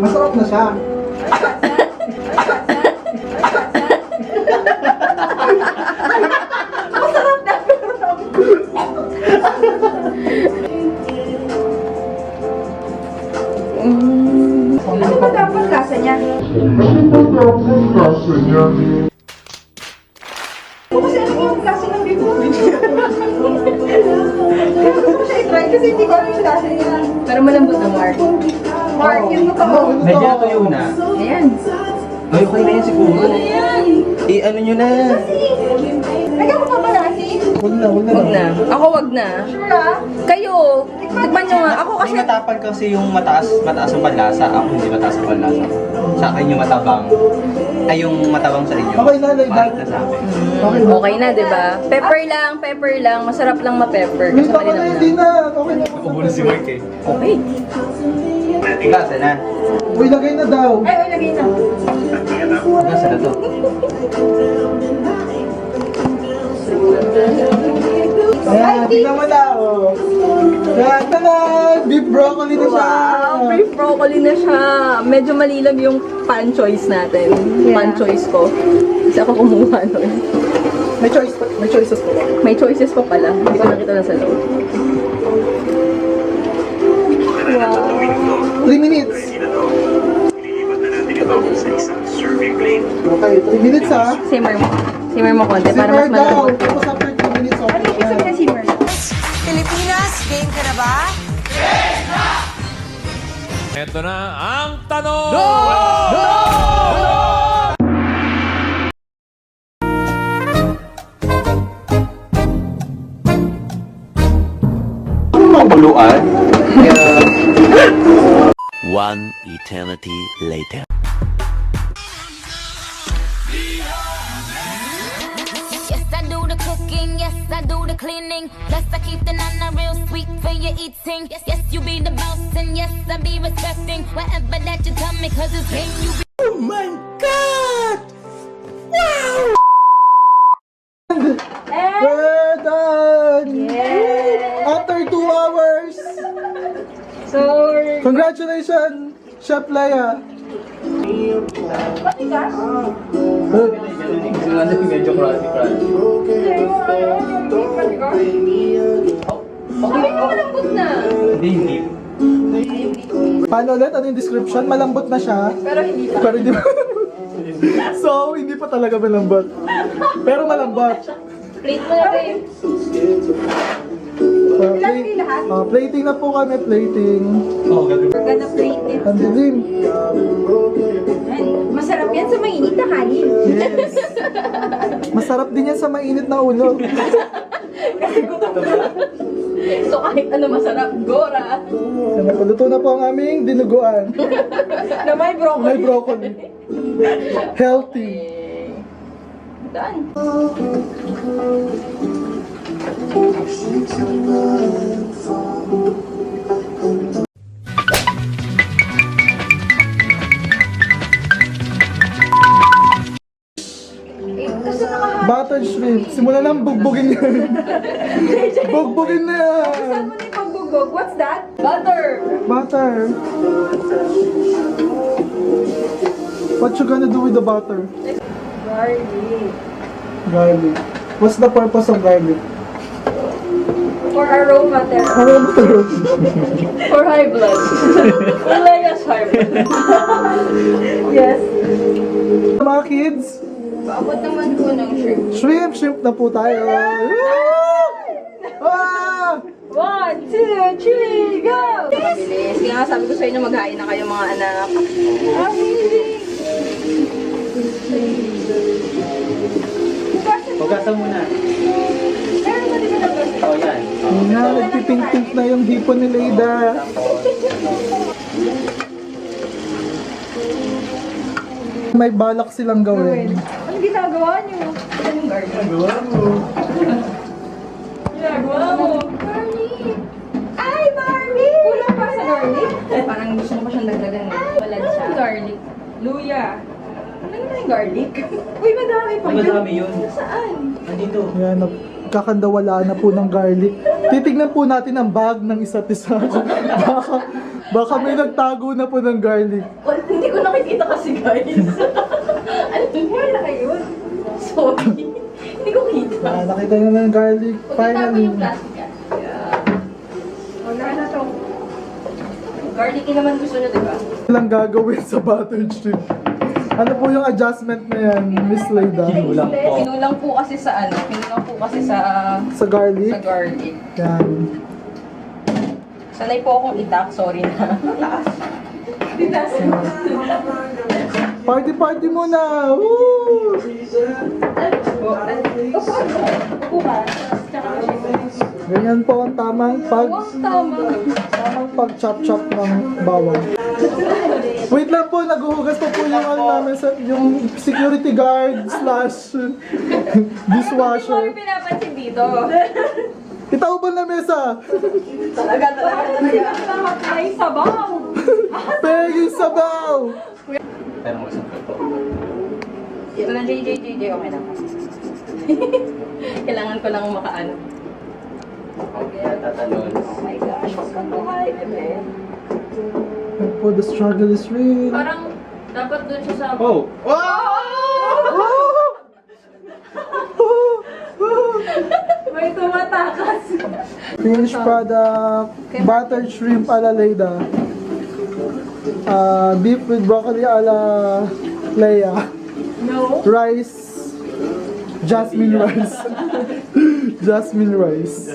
Masarap na siya. Masarap na, pero ano ba dapat lasa niya? Kasi ano yung lasa ng beef? Kaya gusto ko siya i-try kasi hindi ko alam yung lasa niya. Pero malambot na, Mark. Mark, yun mo to. Medyo tuyo na. Ayan. Ay, okay na yan siguro. Ano nyo na? Lagyan mo pa ba lasi? Huwag na. Wag na. Ako wag na. Sure ah? Kayo, tikman nyo nga. Ako kasi, Kasi matapang kasi yung mataas ang panlasa. Ako hindi mataas ang panlasa. Sa akin yung matabang. Ay, yung matabang sa inyo. Okay na, like Pangit that. na sa akin. okay na, di ba? Pepper lang. Masarap lang ma-pepper. May Kasi baka na, malinam hindi na. na. Okay na. Ubo na si Mike eh. Okay. Gasa na. Uy, lagay na daw. Ay, lagay na. Gasa na to. Ayan, tingnan mo na. Oh. Ayan, tanan. Beef broccoli na siya. Wow, beef broccoli na siya. Medyo malilag yung pan choice natin. Yeah. Pan choice ko. Kasi ako kumuha nun. May choices po ba? May choices pa pala. Hindi ko nakita na sa loob. Wow. 3 minutes. Okay, 3 minutes ha. Simmer mo. Simmer mo konti para Simmer mas daw. malambot. Tapos after 2 minutes, okay Ano yung sabi na simmer? Pilipinas, game ka na ba? Ito na ang tanong! Mabuluan? One eternity later. Yes, I do the cooking, yes, I do the cleaning. Plus, I keep the nana real sweet for your eating. Yes, yes, you be the boss, and yes, I be respecting whatever that you tell me, cause it's game you be. Oh my God! Wow! We're done! Yeah. After 2 hours! So, Congratulations, Chef Leia! matigas? Medyo crunchy. Sabi mo malambot na. Hindi. Paano ulit? Ano yung description? Malambot na siya. Pero hindi pa. Pero hindi pa. So, hindi pa talaga malambot. Pero malambot. Plate mo na, babe. Ilang lahat? Plating na po kami, plating. Oo, gagawin. We're gonna plate it. Ang dilim. And masarap yan sa mainit na kanin. Yes. Masarap din yan sa mainit na ulo. So kahit ano masarap, gora. Napaluto na po ang aming dinuguan. Na may broccoli. May broccoli. Healthy. Done. Kasi nakahanap. Buttered shrimp. Simulan lang bugbugin yan. Bugbugin na yan. Saan mo na yung pagbugbog? What's that? Butter. Butter. What you gonna do with the butter? Garlic. Garlic. What's the purpose of garlic? For aroma therapy. For high blood. Leia's high blood. Yes. Mga kids, Paabot naman po ng shrimp. shrimp na po tayo. Ah! 1, 2, 3, go! Mabilis. Kaya nga sabi ko sa inyo, maghain na kayo mga anak. Pagkasa muna. Meron ba din na Oo, yan. Na, nagpipink-pink na yung hipon ni Leida. May balak silang gawin. Ano ginagawa niyo? Ano yung garlic? Gawa mo. Ginagawa mo? Garlic! Ay, Barbie! Kulang pa sa garlic? Parang gusto ko pa siyang dagdagan. Walad siya. Garlic. Luya. Ano naman yung garlic? Uy, madami pa Ay, madami yun. Saan? Nandito. Yan, nagkakandawala na po ng garlic. Titignan po natin ang bag ng isa't isa. baka may nagtago na po ng garlic. Well, hindi ko nakikita kasi guys. Ano yun? Ayun. Sorry. Hindi ko kita. Nakita nyo na ng garlic. Kung kita ko Finally. yung plastic yan. Wala na to. Garlicky naman gusto nyo, diba? Lang gagawin sa buttered shrimp. Ano po yung adjustment na yan, Miss Layda? Kinulang po. Kinulang po kasi sa ano? Kinulang po kasi sa Sa garlic? garlic. Yan. Sanay po akong itak. Sorry na. Party muna! Woo! Upo ka. Tsaka Ganyan po ang tamang tamang pag-chop-chop ng bawang. Wait lang po, naghuhugas pa po yung ano namin sa yung security guard slash dishwasher. Ano po pinapansin dito? Itaubal na mesa! Talaga. May sabaw. Peggy sabaw! Pero mag-isang po. Ito na, JJ, okay na. Kailangan ko lang makaano. Okay, tatalon. Oh my gosh, huwag kang buhay, bebe. And po, the struggle is real. Parang, dapat dun siya sa... Oh! May tumatakas. Finished product, buttered shrimp a la Layda. Beef with broccoli a la Leia. No. Rice, jasmine rice. Jasmine rice.